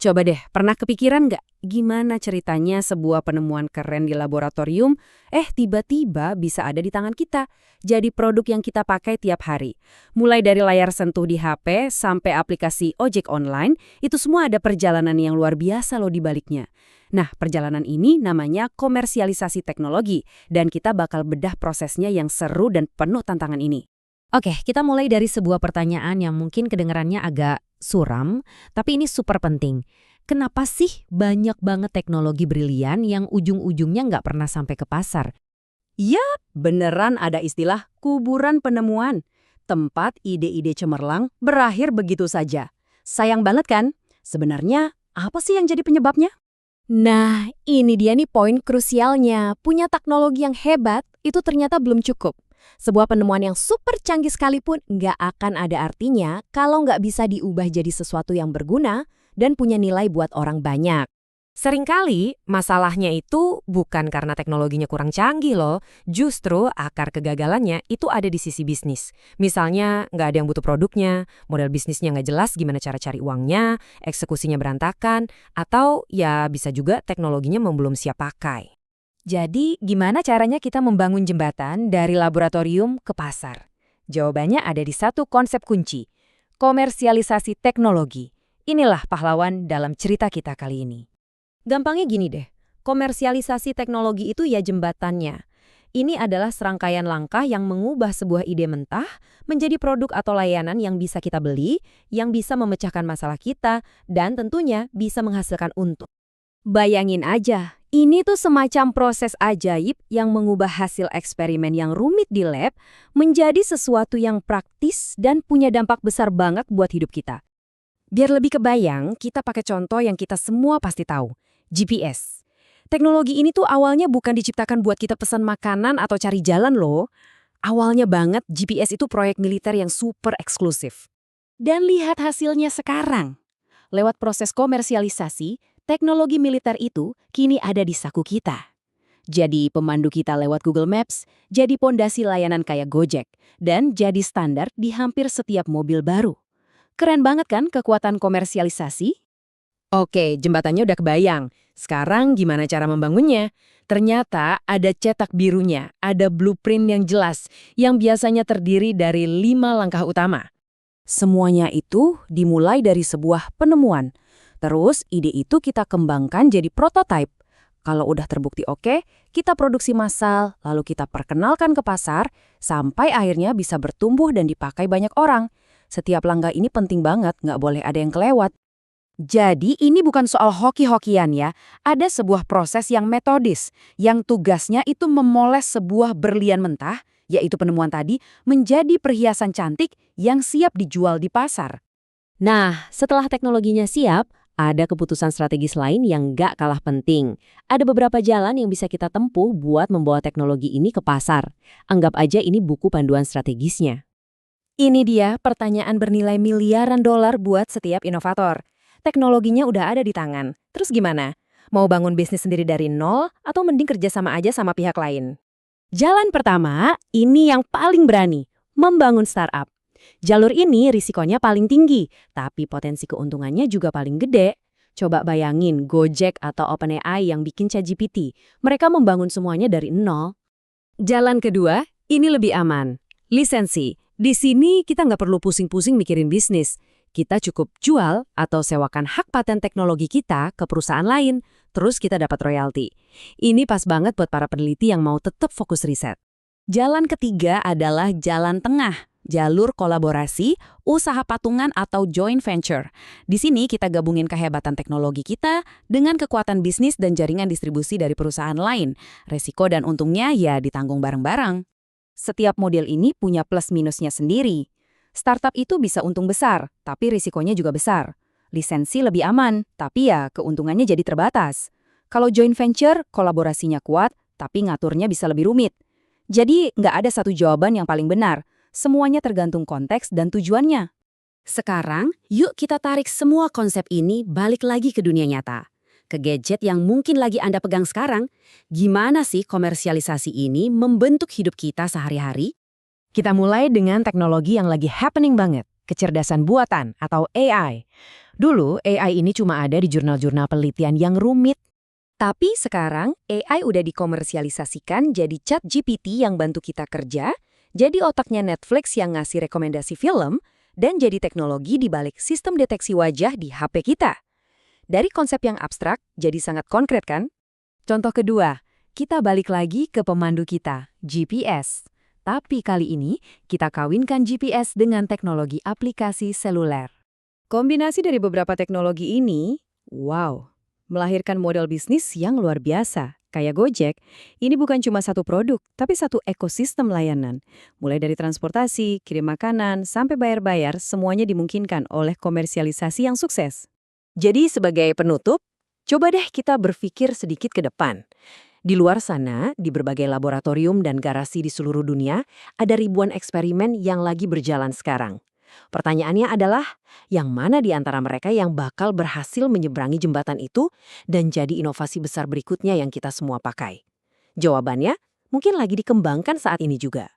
Coba deh, pernah kepikiran nggak gimana ceritanya sebuah penemuan keren di laboratorium, tiba-tiba bisa ada di tangan kita. Jadi produk yang kita pakai tiap hari. Mulai dari layar sentuh di HP sampai aplikasi ojek online, itu semua ada perjalanan yang luar biasa loh di baliknya. Nah, perjalanan ini namanya komersialisasi teknologi, dan kita bakal bedah prosesnya yang seru dan penuh tantangan ini. Oke, kita mulai dari sebuah pertanyaan yang mungkin kedengarannya agak suram, tapi ini super penting. Kenapa sih banyak banget teknologi brilian yang ujung-ujungnya nggak pernah sampai ke pasar? Yap, beneran ada istilah kuburan penemuan. Tempat ide-ide cemerlang berakhir begitu saja. Sayang banget kan? Sebenarnya apa sih yang jadi penyebabnya? Nah, ini dia nih poin krusialnya. Punya teknologi yang hebat itu ternyata belum cukup. Sebuah penemuan yang super canggih sekalipun nggak akan ada artinya kalau nggak bisa diubah jadi sesuatu yang berguna dan punya nilai buat orang banyak. Seringkali masalahnya itu bukan karena teknologinya kurang canggih loh, justru akar kegagalannya itu ada di sisi bisnis. Misalnya nggak ada yang butuh produknya, model bisnisnya nggak jelas gimana cara cari uangnya, eksekusinya berantakan, atau ya bisa juga teknologinya belum siap pakai. Jadi gimana caranya kita membangun jembatan dari laboratorium ke pasar? Jawabannya ada di satu konsep kunci, komersialisasi teknologi. Inilah pahlawan dalam cerita kita kali ini. Gampangnya gini deh, komersialisasi teknologi itu ya jembatannya. Ini adalah serangkaian langkah yang mengubah sebuah ide mentah menjadi produk atau layanan yang bisa kita beli, yang bisa memecahkan masalah kita, dan tentunya bisa menghasilkan untung. Bayangin aja, ini tuh semacam proses ajaib yang mengubah hasil eksperimen yang rumit di lab menjadi sesuatu yang praktis dan punya dampak besar banget buat hidup kita. Biar lebih kebayang, kita pakai contoh yang kita semua pasti tahu, GPS. Teknologi ini tuh awalnya bukan diciptakan buat kita pesan makanan atau cari jalan loh. Awalnya banget GPS itu proyek militer yang super eksklusif. Dan lihat hasilnya sekarang. Lewat proses komersialisasi, teknologi militer itu kini ada di saku kita. Jadi pemandu kita lewat Google Maps, jadi pondasi layanan kayak Gojek, dan jadi standar di hampir setiap mobil baru. Keren banget kan kekuatan komersialisasi? Oke, jembatannya udah kebayang. Sekarang gimana cara membangunnya? Ternyata ada cetak birunya, ada blueprint yang jelas, yang biasanya terdiri dari 5 langkah utama. Semuanya itu dimulai dari sebuah penemuan. Terus ide itu kita kembangkan jadi prototipe. Kalau udah terbukti oke, kita produksi massal, lalu kita perkenalkan ke pasar, sampai akhirnya bisa bertumbuh dan dipakai banyak orang. Setiap langkah ini penting banget, nggak boleh ada yang kelewat. Jadi ini bukan soal hoki-hokian ya, ada sebuah proses yang metodis, yang tugasnya itu memoles sebuah berlian mentah, yaitu penemuan tadi, menjadi perhiasan cantik yang siap dijual di pasar. Nah, setelah teknologinya siap, ada keputusan strategis lain yang nggak kalah penting. Ada beberapa jalan yang bisa kita tempuh buat membawa teknologi ini ke pasar. Anggap aja ini buku panduan strategisnya. Ini dia pertanyaan bernilai miliaran dolar buat setiap inovator. Teknologinya udah ada di tangan. Terus gimana? Mau bangun bisnis sendiri dari nol atau mending kerjasama aja sama pihak lain? Jalan pertama, ini yang paling berani, membangun startup. Jalur ini risikonya paling tinggi, tapi potensi keuntungannya juga paling gede. Coba bayangin Gojek atau OpenAI yang bikin ChatGPT. Mereka membangun semuanya dari nol. Jalan kedua, ini lebih aman. Lisensi. Di sini kita nggak perlu pusing-pusing mikirin bisnis. Kita cukup jual atau sewakan hak paten teknologi kita ke perusahaan lain, terus kita dapat royalti. Ini pas banget buat para peneliti yang mau tetap fokus riset. Jalan ketiga adalah jalan tengah, jalur kolaborasi, usaha patungan atau joint venture. Di sini kita gabungin kehebatan teknologi kita dengan kekuatan bisnis dan jaringan distribusi dari perusahaan lain. Resiko dan untungnya ya ditanggung bareng-bareng. Setiap model ini punya plus minusnya sendiri. Startup itu bisa untung besar, tapi risikonya juga besar. Lisensi lebih aman, tapi ya keuntungannya jadi terbatas. Kalau joint venture, kolaborasinya kuat, tapi ngaturnya bisa lebih rumit. Jadi nggak ada satu jawaban yang paling benar. Semuanya tergantung konteks dan tujuannya. Sekarang, yuk kita tarik semua konsep ini balik lagi ke dunia nyata. Ke gadget yang mungkin lagi Anda pegang sekarang, gimana sih komersialisasi ini membentuk hidup kita sehari-hari? Kita mulai dengan teknologi yang lagi happening banget, kecerdasan buatan atau AI. Dulu, AI ini cuma ada di jurnal-jurnal penelitian yang rumit. Tapi sekarang AI udah dikomersialisasikan jadi ChatGPT yang bantu kita kerja, jadi otaknya Netflix yang ngasih rekomendasi film, dan jadi teknologi di balik sistem deteksi wajah di HP kita. Dari konsep yang abstrak jadi sangat konkret kan? Contoh kedua, kita balik lagi ke pemandu kita, GPS. Tapi kali ini, kita kawinkan GPS dengan teknologi aplikasi seluler. Kombinasi dari beberapa teknologi ini, wow, melahirkan model bisnis yang luar biasa. Kayak Gojek, ini bukan cuma satu produk, tapi satu ekosistem layanan. Mulai dari transportasi, kirim makanan, sampai bayar-bayar, semuanya dimungkinkan oleh komersialisasi yang sukses. Jadi sebagai penutup, coba deh kita berpikir sedikit ke depan. Di luar sana, di berbagai laboratorium dan garasi di seluruh dunia, ada ribuan eksperimen yang lagi berjalan sekarang. Pertanyaannya adalah, yang mana di antara mereka yang bakal berhasil menyeberangi jembatan itu dan jadi inovasi besar berikutnya yang kita semua pakai? Jawabannya mungkin lagi dikembangkan saat ini juga.